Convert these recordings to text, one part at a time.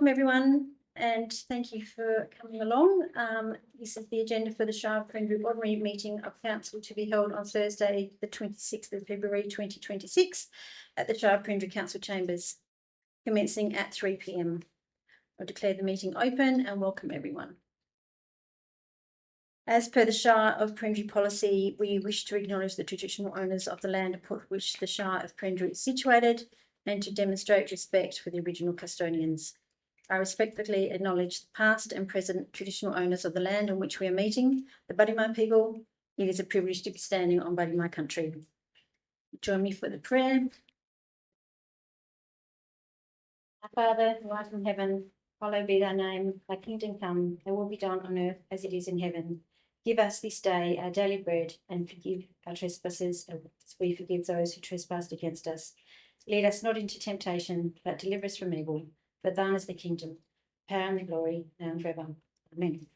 Welcome everyone, and thank you for coming along. This is the agenda for the Shire of Perenjori Ordinary Meeting of Council to be held on Thursday, the 26th of February 2026 at the Shire of Perenjori Council Chambers, commencing at 3 p.m. I declare the meeting open and welcome everyone. As per the Shire of Perenjori policy, we wish to acknowledge the traditional owners of the land upon which the Shire of Perenjori is situated and to demonstrate respect for the original custodians. I respectfully acknowledge the past and present traditional owners of the land on which we are meeting, the Budimai people. It is a privilege to be standing on Budimai country. Join me for the prayer. Our Father, who art in heaven, hallowed be thy name. Thy kingdom come, thy will be done on earth as it is in heaven. Give us this day our daily bread, and forgive our trespasses as we forgive those who trespass against us. Lead us not into temptation, but deliver us from evil. For thine is the kingdom, power and the glory, now and forever. Amen.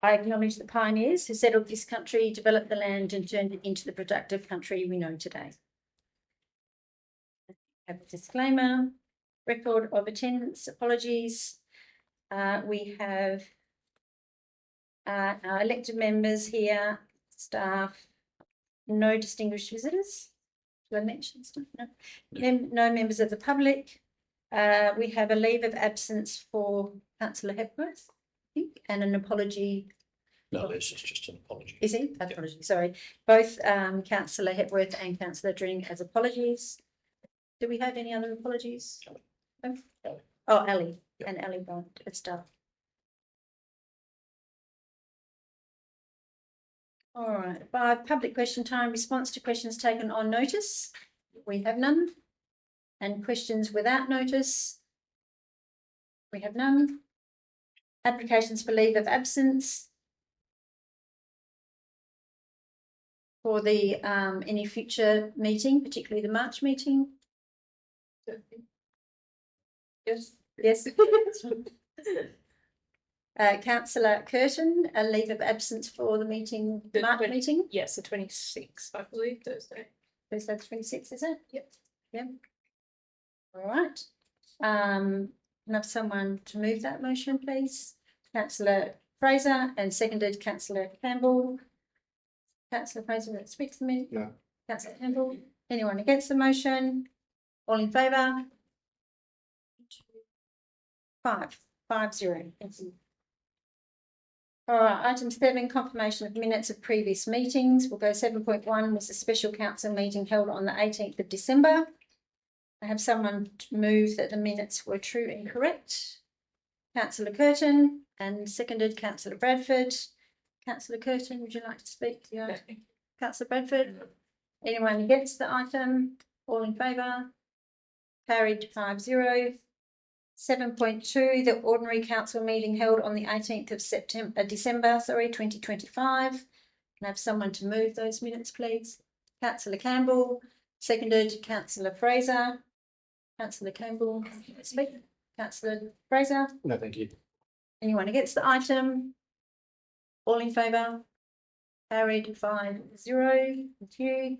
I acknowledge the pioneers who settled this country, developed the land and turned it into the productive country we know today. I have a disclaimer, record of attendance, apologies. We have our elected members here, staff, no distinguished visitors. Do I mention stuff? No. No members of the public. We have a leave of absence for Councillor Hepworth, I think, and an apology. No, this is just an apology. Is he? Apology, yeah. Sorry. Both Councillor Hepworth and Councillor Dring as apologies. Do we have any other apologies? No? Oh, Ali. Yep. And Ali Bond at staff. All right. By public question time, response to questions taken on notice. We have none. And questions without notice. We have none. Applications for leave of absence. For the any future meeting, particularly the March meeting. Yes. Yes. Councillor Curtin, a leave of absence for the meeting, March meeting? Yes, the 26th, I believe, Thursday. Thursday the 26th, is it? Yep. Yep. All right. Can I have someone to move that motion, please? Councillor Fraser, and seconded Councillor Campbell. Councillor Fraser, that speaks to me. Yeah. Councillor Campbell. Anyone against the motion? All in favour? 5-0. Thank you. All right, item 7, confirmation of minutes of previous meetings. We'll go 7.1 was a special council meeting held on the 18th of December. I have someone to move that the minutes were true and correct. Councillor Curtin, and seconded Councillor Bradford. Councillor Curtin, would you like to speak? Yeah. Councillor Bradford. Anyone against the item? All in favour? Carried 5-0. 7.2, the ordinary council meeting held on the 18th of December 2025. Can I have someone to move those minutes, please? Councillor Campbell, seconded Councillor Fraser. Councillor Campbell, speak. Councillor Fraser. No, thank you. Anyone against the item? All in favour? Carried 5-0. Thank you.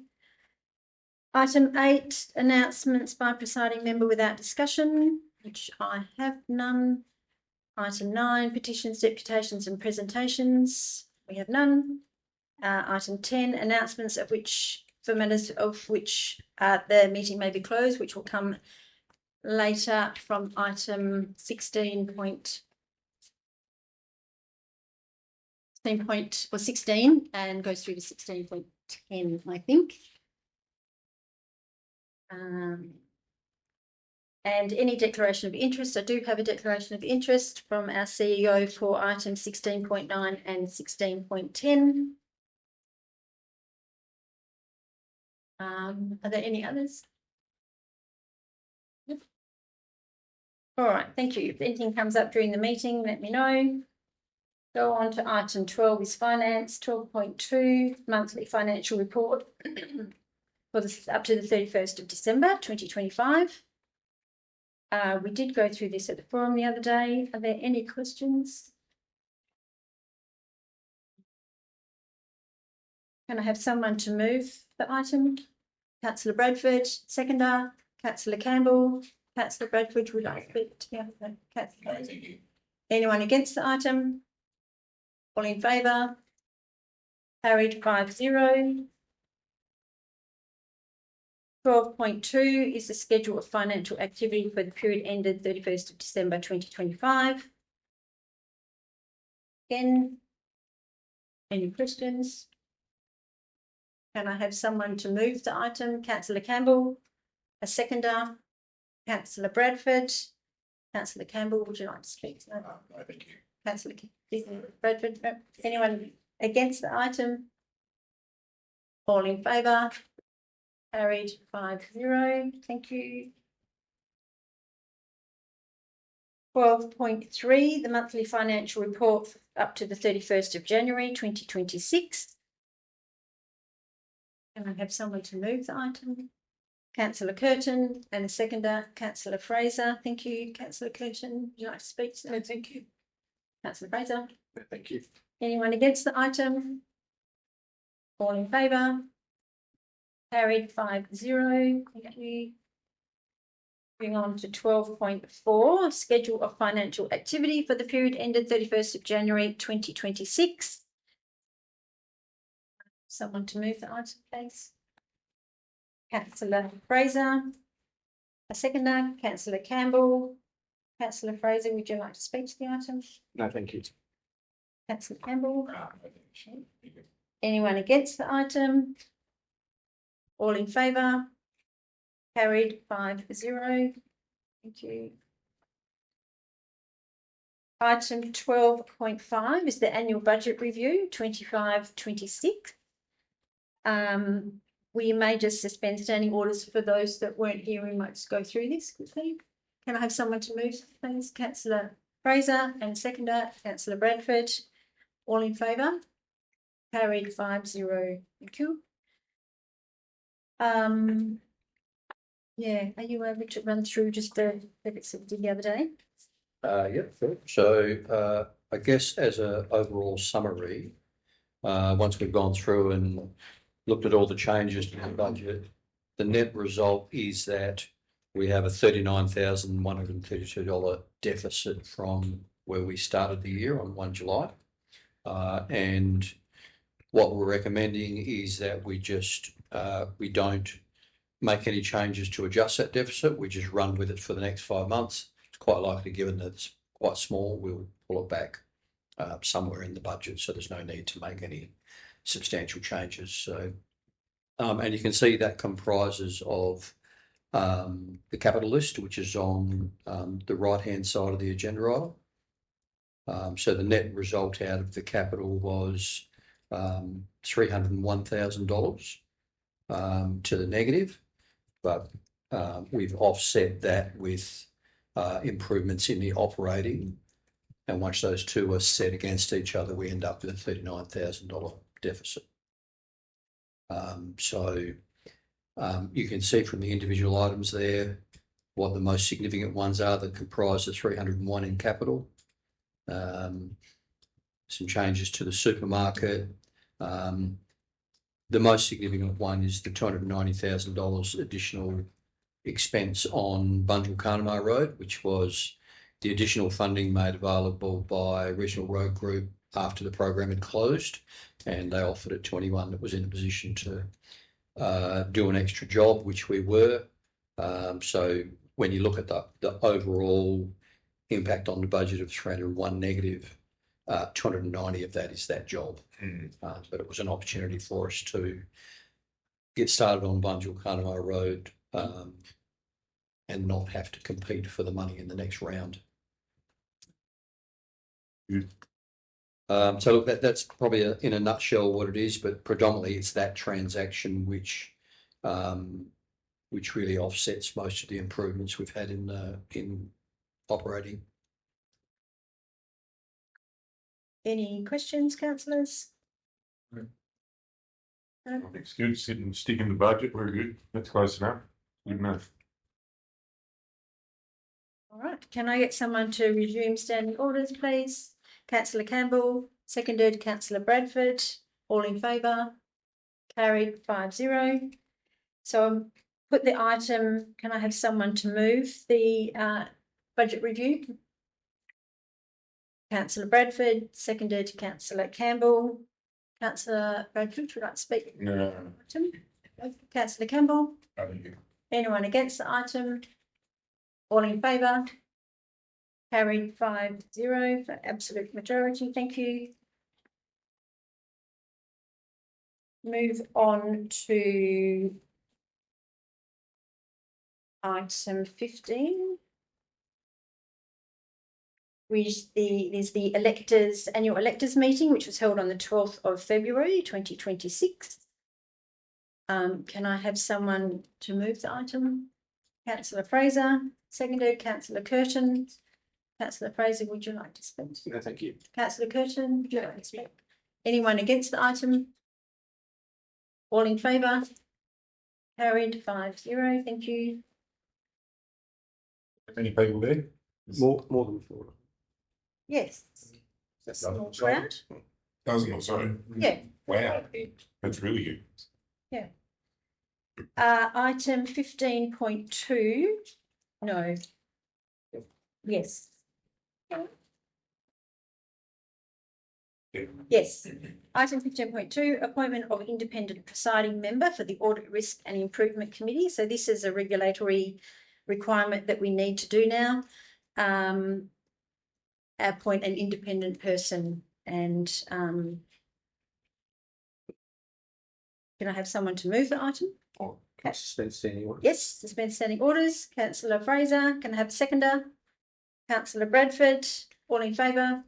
Item 8, announcements by presiding member without discussion, which I have none. Item 9, petitions, deputations and presentations. We have none. Item 10, announcements of which, for matters of which the meeting may be closed, which will come later from item 16 and goes through to 16.10, I think. And any declaration of interest. I do have a declaration of interest from our CEO for items 16.9 and 16.10. Are there any others? Yep. All right, thank you. If anything comes up during the meeting, let me know. Go on to item 12 is finance. 12.2, monthly financial report for up to the 31st of December 2025. We did go through this at the forum the other day. Are there any questions? Can I have someone to move the item? Councillor Bradford, seconder. Councillor Campbell. Councillor Bradford, would like to speak? Yeah, no, Councillor. Thank you. Anyone against the item? All in favour? Carried 5-0. 12.2 is the schedule of financial activity for the period ended 31st of December 2025. Again, any questions? Can I have someone to move the item? Councillor Campbell, a seconder. Councillor Bradford. Councillor Campbell, would you like to speak? No. No, thank you. Councillor Bradford, no. Anyone against the item? All in favour? Carried 5-0. Thank you. 12.3, the monthly financial report up to the 31st of January 2026. Can I have someone to move the item? Councillor Curtin and a seconder, Councillor Fraser. Thank you. Councillor Curtin, would you like to speak? No, thank you. Councillor Fraser. No, thank you. Anyone against the item? All in favour? Carried 5-0. Thank you. Moving on to 12.4, schedule of financial activity for the period ended 31st of January 2026. Someone to move the item, please. Councillor Fraser. A seconder, Councillor Campbell. Councillor Fraser, would you like to speak to the item? No, thank you. Councillor Campbell. No, thank you. Anyone against the item? All in favour? Carried 5-0. Thank you. Item 12.5 is the annual budget review 25-26. We may just suspend standing orders for those that weren't here. We might just go through this quickly. Can I have someone to move, please? Councillor Fraser and seconder, Councillor Bradford. All in favour? Carried 5-0. Thank you. Yeah, are you able to run through just the bits that we did the other day? Yeah, sure. So I guess as an overall summary, once we've gone through and looked at all the changes to the budget, the net result is that we have a $39,132 deficit from where we started the year on 1 July. And what we're recommending is that we don't make any changes to adjust that deficit. We just run with it for the next 5 months. It's quite likely, given that it's quite small, we'll pull it back somewhere in the budget. So there's no need to make any substantial changes. So, and you can see that comprises of the capital list, which is on the right-hand side of the agenda item. So the net result out of the capital was $301,000 to the negative, but we've offset that with improvements in the operating, and once those two are set against each other, we end up with a $39,000 deficit. So you can see from the individual items there what the most significant ones are that comprise the 301 in capital. Some changes to the supermarket. The most significant one is the $290,000 additional expense on Bunjil-Carnamah Road, which was the additional funding made available by Regional Road Group after the program had closed, and they offered it to anyone that was in a position to do an extra job, which we were. So when you look at the overall impact on the budget of 301 negative, 290 of that is that job. But it was an opportunity for us to get started on Bunjil-Carnamah Road and not have to compete for the money in the next round. So look, that's probably in a nutshell what it is, but predominantly it's that transaction which really offsets most of the improvements we've had in operating. Any questions, councillors? I think it's good. Stick in the budget. We're good. That's close enough. Good enough. All right. Can I get someone to resume standing orders, please? Councillor Campbell, seconded Councillor Bradford. All in favour? Carried 5-0. So put the item, can I have someone to move the budget review? Councillor Bradford, seconded Councillor Campbell. Councillor Bradford, would you like to speak? No. Councillor Campbell, I think you. anyone against the item? All in favour? Carried 5-0 for absolute majority, thank you. Move on to item 15. Which is the annual electors meeting, which was held on the 12th of February 2026. Can I have someone to move the item? Councillor Fraser, seconded. Councillor Curtin. Councillor Fraser, would you like to speak? No, thank you. Councillor Curtin, would you like to speak? Anyone against the item? All in favour? Carried 5-0, thank you. How many people there? More than 4. Yes. That's Small crowd. Dozen or so. Yeah. Wow. That's really good. Item 15.2. No. Yes. Yeah. Yes. Item 15.2, appointment of independent presiding member for the Audit Risk and Improvement Committee. So this is a regulatory requirement that we need to do now. Appoint an independent person, and can I have someone to move the item? Or can I suspend standing order? Yes, suspend standing orders. Councillor Fraser, can I have a seconder? Councillor Bradford, all in favour?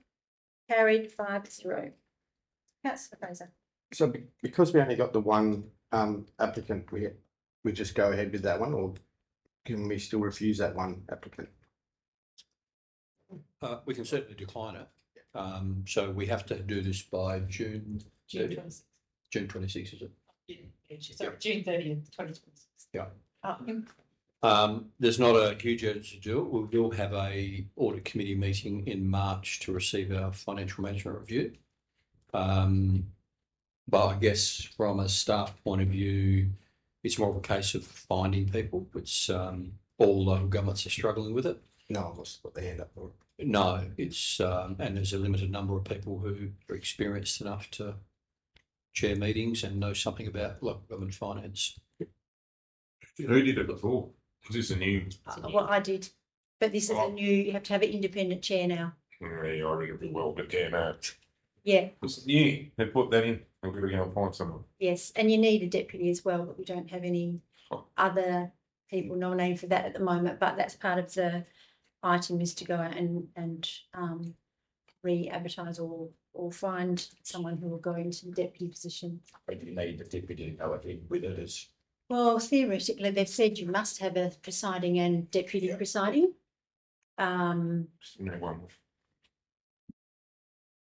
Carried 5-0. Councillor Fraser. So because we only got the one applicant, we just go ahead with that one, or can we still refuse that one applicant? We can certainly decline it. So we have to do this by June 30th. June 26th, is it? Sorry, June 30th, 2026. Yeah. Oh, There's not a huge urgency to do it. We will have a audit committee meeting in March to receive our financial management review. But I guess from a staff point of view, it's more of a case of finding people, which all local governments are struggling with it. No, that's what they end up for. No, it's and there's a limited number of people who are experienced enough to chair meetings and know something about local government finance. Who did it before? Is this a new? Well, I did, but this is a new. You have to have an independent chair now. Yeah, I already be well, but yeah, no. Yeah. It's new. They put that in. I'm going to go and find someone. Yes, and you need a deputy as well, but we don't have any other people nominated for that at the moment. But that's part of the item, is to go out and re-advertise or find someone who will go into the deputy position. But you need the deputy to go ahead with it as. Well, theoretically, they've said you must have a presiding and deputy presiding. No one.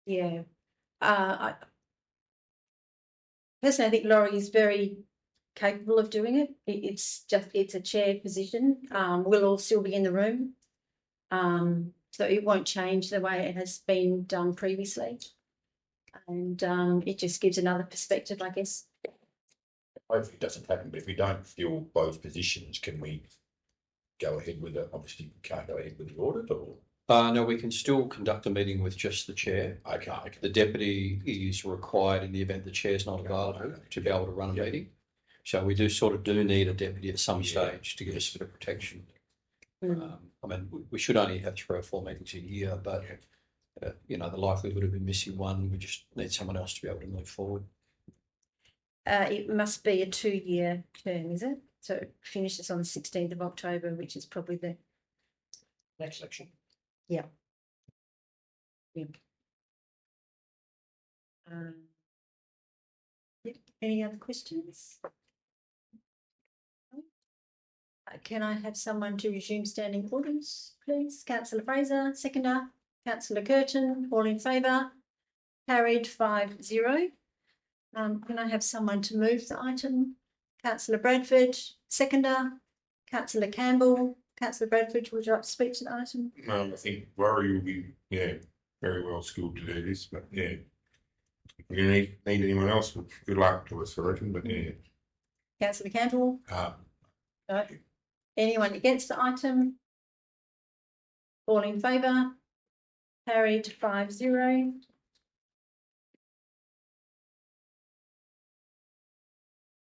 Yeah. Personally, I think Laurie is very capable of doing it. It's a chair position. We'll all still be in the room. So it won't change the way it has been done previously. And it just gives another perspective, I guess. Hopefully it doesn't happen, but if we don't fill those positions, can we go ahead with it? Obviously, we can't go ahead with the audit, or? No, we can still conduct a meeting with just the chair. Okay. The deputy is required in the event the chair's not available to be able to run a meeting. So we do need a deputy at some stage to give us a bit of protection. I mean, we should only have 3 or 4 meetings a year, but you know, the likelihood of missing one, we just need someone else to be able to move forward. It must be a 2-year term, is it? So it finishes on the 16th of October, which is probably the Next election. yeah. Any other questions? Can I have someone to resume standing orders, please? Councillor Fraser, seconder. Councillor Curtin, all in favour? Carried 5-0. Can I have someone to move the item? Councillor Bradford, seconder. Councillor Campbell. Councillor Bradford, would you like to speak to the item? No, I think Rory will be, very well skilled to do this, but yeah. If you need anyone else, good luck to us, I reckon, but yeah. Councillor Campbell? Uh, No. Anyone against the item? All in favour? Carried 5-0.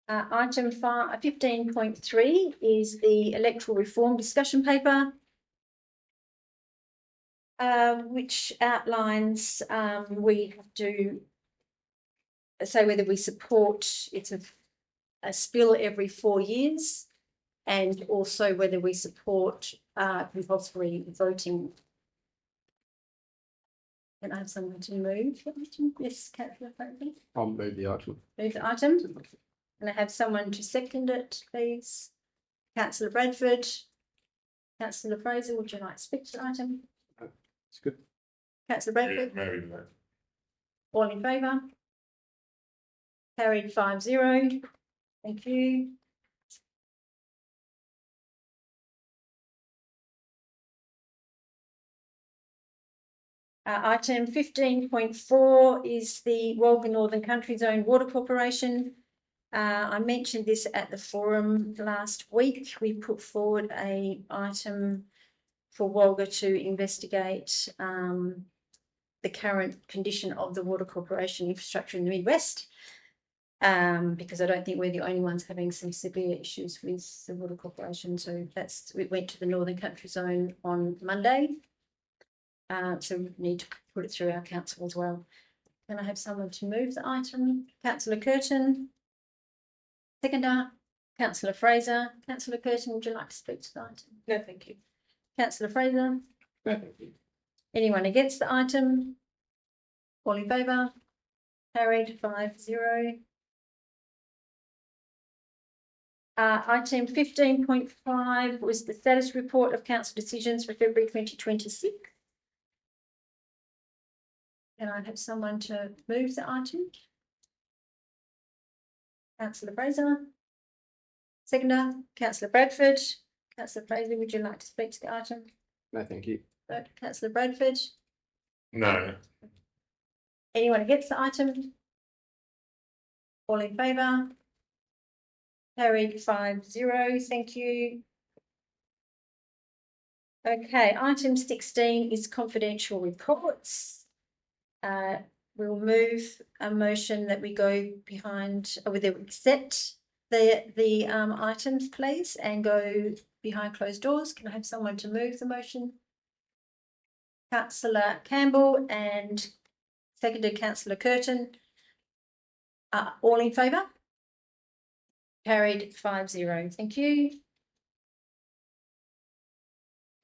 Item 15.3 is the electoral reform discussion paper, which outlines we have to say whether we support it's a spill every 4 years, and also whether we support compulsory voting. Can I have someone to move the item? Yes, Councillor Franklin. I'll move the item. Move the item. Can I have someone to second it, please? Councillor Bradford. Councillor Fraser, would you like to speak to the item? It's good. Councillor Yeah, Bradford, maybe that. all in favour? Carried 5-0. Thank you. Item 15.4 is the Wolga Northern Country Zone Water Corporation. I mentioned this at the forum last week. We put forward an item for Wolga to investigate the current condition of the water corporation infrastructure in the Midwest, because I don't think we're the only ones having some severe issues with the water corporation. So we went to the Northern Country Zone on Monday. So we need to put it through our council as well. Can I have someone to move the item? Councillor Curtin. Seconder. Councillor Fraser. Councillor Curtin, would you like to speak to the item? No, thank you. Councillor Fraser. Anyone against the item? All in favour? Carried 5-0. Item 15.5 was the status report of council decisions for February 2026. Can I have someone to move the item? Councillor Fraser. Seconder, Councillor Bradford. Councillor Fraser, would you like to speak to the item? No, thank you. Councillor Bradford. No, Anyone against the item? All in favour? Carried 5-0. Thank you. Okay, item 16 is confidential reports. We'll move a motion that we go behind, or whether we accept the items, please, and go behind closed doors. Can I have someone to move the motion? Councillor Campbell and seconded Councillor Curtin. All in favour? Carried 5-0. Thank you.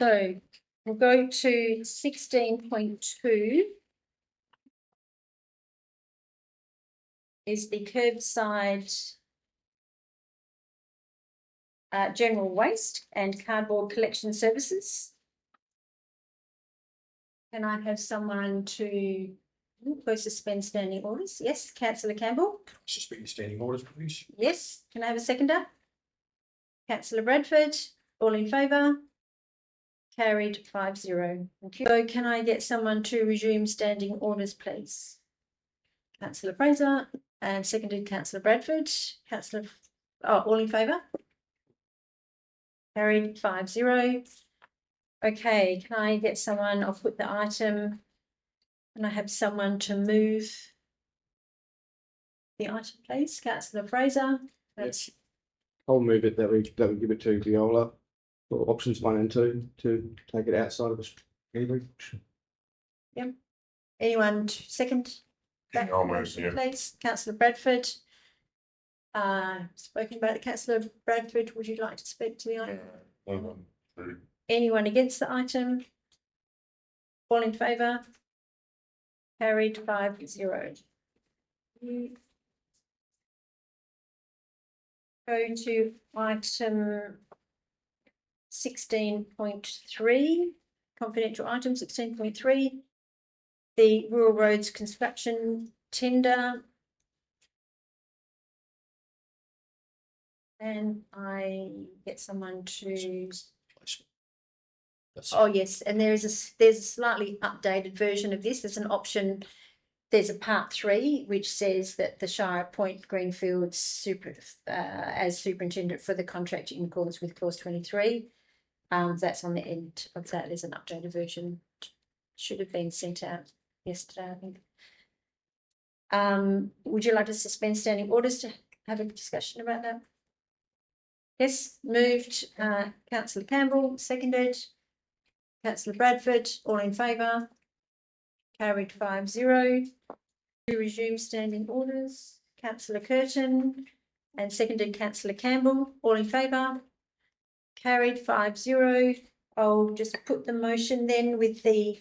So we'll go to 16.2. Is the curbside general waste and cardboard collection services. Can I have someone to go suspend standing orders? Yes, Councillor Campbell. suspend standing orders, please. Yes. Can I have a seconder? Councillor Bradford. All in favour? Carried 5-0. Thank you. So can I get someone to resume standing orders, please? Councillor Fraser and seconded Councillor Bradford. Councillor, all in favour? Carried 5-0. Okay, can I get someone, I'll put the item, and I have someone to move the item, please? Councillor Fraser. Yes. I'll move it that we give it to Viola for options 1 and 2 to take it outside of Australia. Yep. Anyone to second? That I'll move, motion, yeah. please. Councillor Bradford. Spoken about it. Councillor Bradford, would you like to speak to the item? Anyone against the item? All in favour? Carried 5-0. Go to item 16.3, confidential item 16.3, the rural roads construction tender. And I get someone to. That's Oh yes, and there's a slightly updated version of this. There's an option there's a part 3 which says that the Shire appoint Greenfield as superintendent for the contract in accordance with clause 23. That's on the end of that. There's an updated version. Should have been sent out yesterday, I think. Would you like to suspend standing orders to have a discussion about that? Yes, moved. Councillor Campbell, seconded. Councillor Bradford, all in favour. Carried 5-0. To resume standing orders, Councillor Curtin and seconded Councillor Campbell, all in favour. Carried 5-0. I'll just put the motion then with the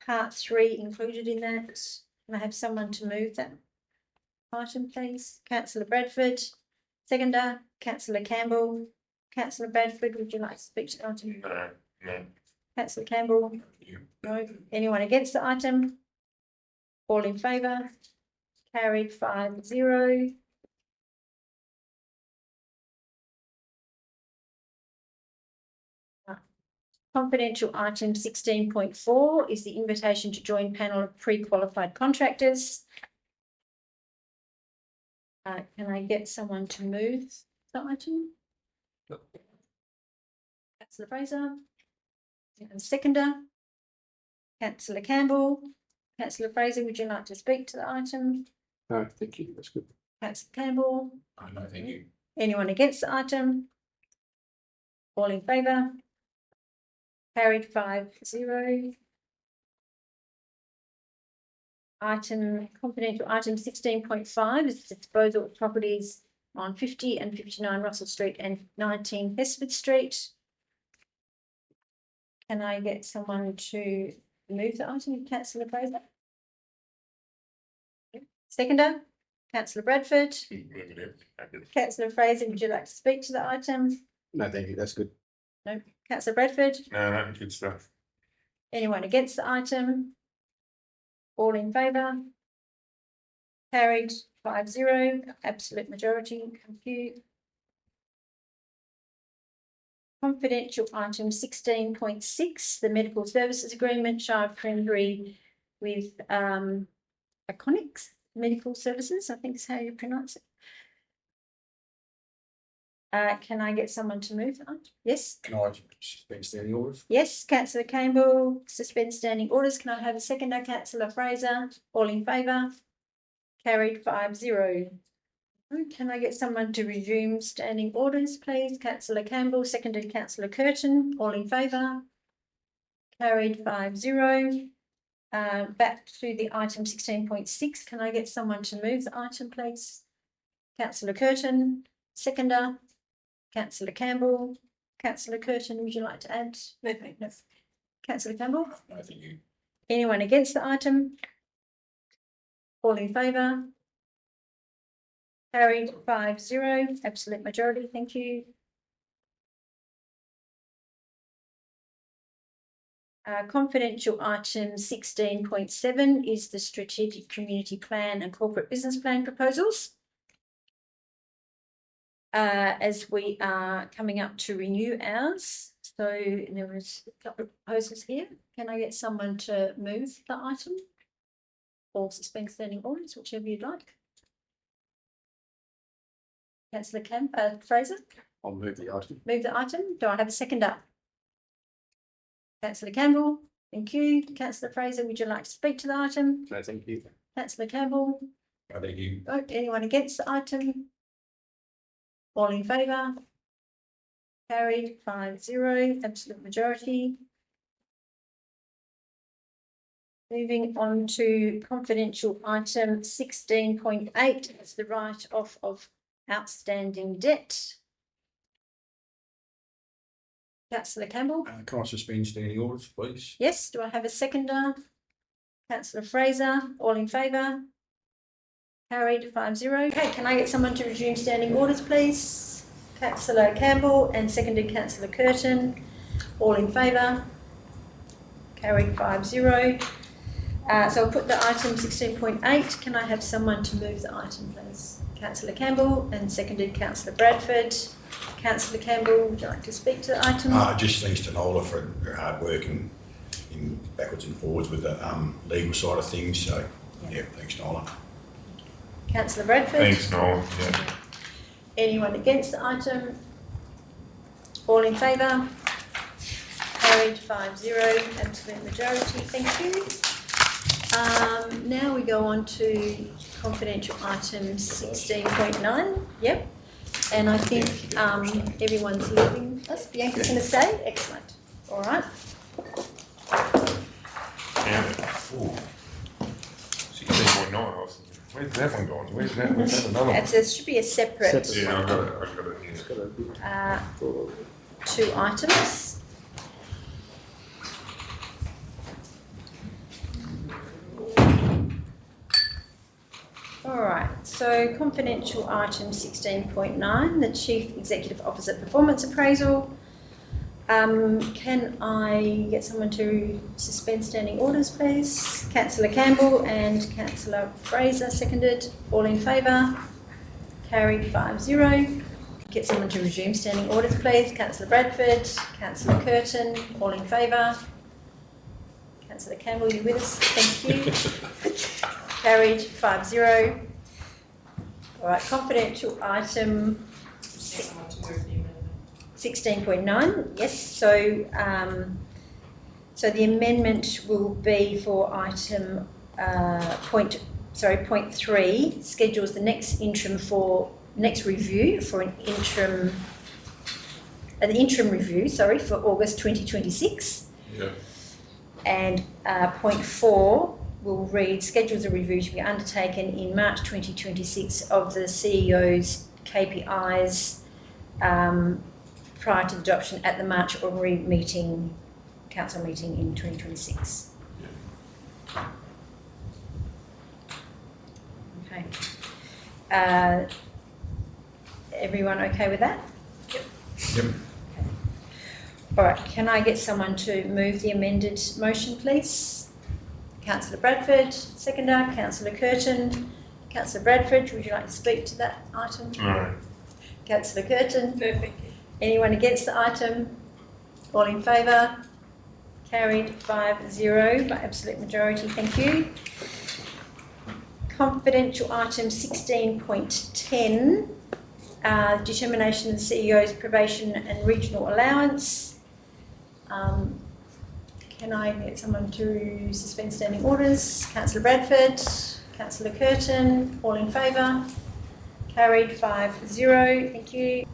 part 3 included in that. Can I have someone to move that item, please? Councillor Bradford, seconder. Councillor Campbell. Councillor Bradford, would you like to speak to the item? No. Councillor Campbell? No. Anyone against the item? All in favour? Carried 5-0. Confidential item 16.4 is the invitation to join panel of pre-qualified contractors. Can I get someone to move the item? Councillor Fraser. And seconder. Councillor Campbell. Councillor Fraser, would you like to speak to the item? No, thank you. That's good. Councillor Campbell. No, thank you. Anyone against the item? All in favour? Carried 5-0. Confidential item 16.5 is the disposal of properties on 50 and 59 Russell Street and 19 Hesford Street. Can I get someone to move the item? Councillor Fraser? Seconder? Councillor Bradford? Councillor Fraser, would you like to speak to the item? No, thank you. That's good. No. Councillor Bradford? No, good stuff. Anyone against the item? All in favour? Carried 5-0, absolute majority. Thank you. Confidential item 16.6, the medical services agreement, Shire of Perenjori with Iconics Medical Services, I think is how you pronounce it. Can I get someone to move that? Yes. Can I suspend standing orders? Yes, Councillor Campbell, suspend standing orders. Can I have a seconder? Councillor Fraser, all in favour? Carried 5-0. Can I get someone to resume standing orders, please? Councillor Campbell, seconded Councillor Curtin, all in favour? Carried 5-0. Back to the item 16.6. Can I get someone to move the item, please? Councillor Curtin, seconder. Councillor Campbell. Councillor Curtin, would you like to add? No. Councillor Campbell? No, thank you. Anyone against the item? All in favour? Carried 5-0, absolute majority, thank you. Confidential item 16.7 is the strategic community plan and corporate business plan proposals. As we are coming up to renew ours, so there was a couple of proposals here. Can I get someone to move the item or suspend standing orders, whichever you'd like? Councillor Fraser? I'll move the item. Move the item. Do I have a seconder? Councillor Campbell, thank you. Councillor Fraser, would you like to speak to the item? No, thank you. Councillor Campbell? No, thank you. Oh, anyone against the item? All in favour? Carried 5-0, absolute majority. Moving on to confidential item 16.8, it's the write-off of outstanding debt. Councillor Campbell? Can I suspend standing orders, please? Yes, do I have a seconder? Councillor Fraser, all in favour? Carried 5-0. Okay, can I get someone to resume standing orders, please? Councillor Campbell and seconded Councillor Curtin, all in favour? Carried 5-0. So I'll put the item 16.8. Can I have someone to move the item, please? Councillor Campbell and seconded Councillor Bradford. Councillor Campbell, would you like to speak to the item? Just thanks to Nola for her hard work and in backwards and forwards with the legal side of things. So Yeah, thanks, Nolan. Councillor Bradford? Thanks, Noel. Yeah. Anyone against the item? All in favour? Carried 5-0, absolute majority, thank you. Now we go on to confidential item 16.9, yep. And I think everyone's leaving us. Bianca's going to stay? Excellent. All right. Yeah. Ooh. 16.9. Where's that one gone? Where's that another one? There should be a separate Yeah, I got it here. two items. All right, so confidential item 16.9, the Chief Executive Officer Performance Appraisal. Can I get someone to suspend standing orders, please? Councillor Campbell and Councillor Fraser seconded. All in favour? Carried 5-0. Get someone to resume standing orders, please. Councillor Bradford, Councillor Curtin, all in favour. Councillor Campbell, you with us? Thank you. Carried 5-0. All right, confidential item 16.9. Yes. So, so the amendment will be for item point 3. Schedules the next review for an interim. The interim review, sorry, for August 2026. Yeah. And point 4 will read, schedules a review to be undertaken in March 2026 of the CEO's KPIs prior to the adoption at the March ordinary meeting, council meeting in 2026. Okay. Everyone okay with that? Yep. Okay. All right, can I get someone to move the amended motion, please? Councillor Bradford, seconder. Councillor Curtin. Councillor Bradford, would you like to speak to that item? No. Councillor Curtin. Perfect. Anyone against the item? All in favour? Carried 5-0 by absolute majority. Thank you. Confidential item 16.10, determination of the CEO's probation and regional allowance. Can I get someone to suspend standing orders? Councillor Bradford, Councillor Curtin, all in favour? Carried 5-0. Thank you.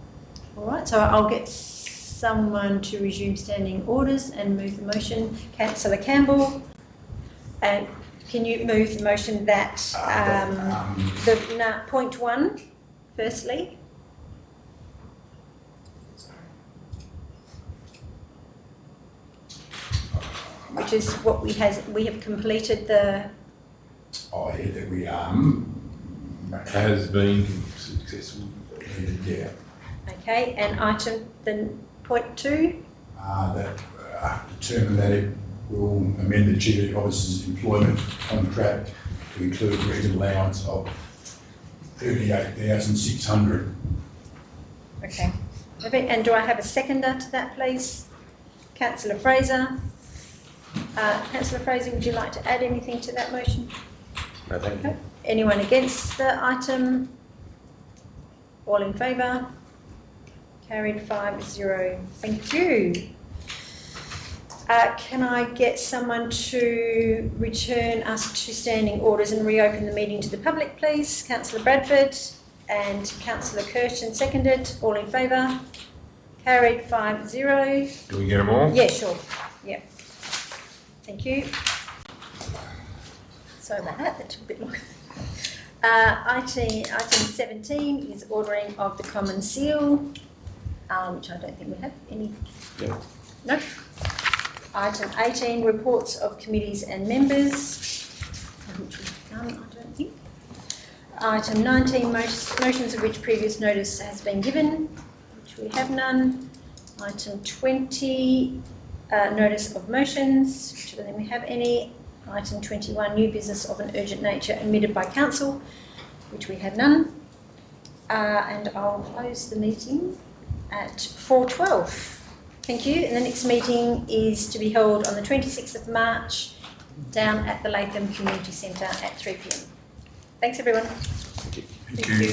All right, so I'll get someone to resume standing orders and move the motion. Councillor Campbell, and can you move the motion that point 1, firstly? Which is what we have completed the. Oh, yeah, that we Has been successful. yeah. Okay, and item then point 2. That determine that it will amend the chief officer's employment contract to include a regional allowance of 38,600. Okay, and do I have a seconder to that, please? Councillor Fraser. Councillor Fraser, would you like to add anything to that motion? No, thank you. Anyone against the item? All in favour? Carried 5-0. Thank you. Can I get someone to return us to standing orders and reopen the meeting to the public, please? Councillor Bradford and Councillor Curtin seconded. All in favour? Carried 5-0. Do we get them all? Yeah, sure. Yeah. Thank you. Sorry about that. That took a bit longer. Item 17 is ordering of the common seal, which I don't think we have any. Yeah. No. Item 18, reports of committees and members, which we've done, I don't think. Item 19, motions of which previous notice has been given, which we have none. Item 20, notice of motions, which I don't think we have any. Item 21, new business of an urgent nature admitted by council, which we have none. And I'll close the meeting at 4:12. Thank you. And the next meeting is to be held on the 26th of March down at the Latham Community Centre at 3 p.m. Thanks, everyone. Thank you.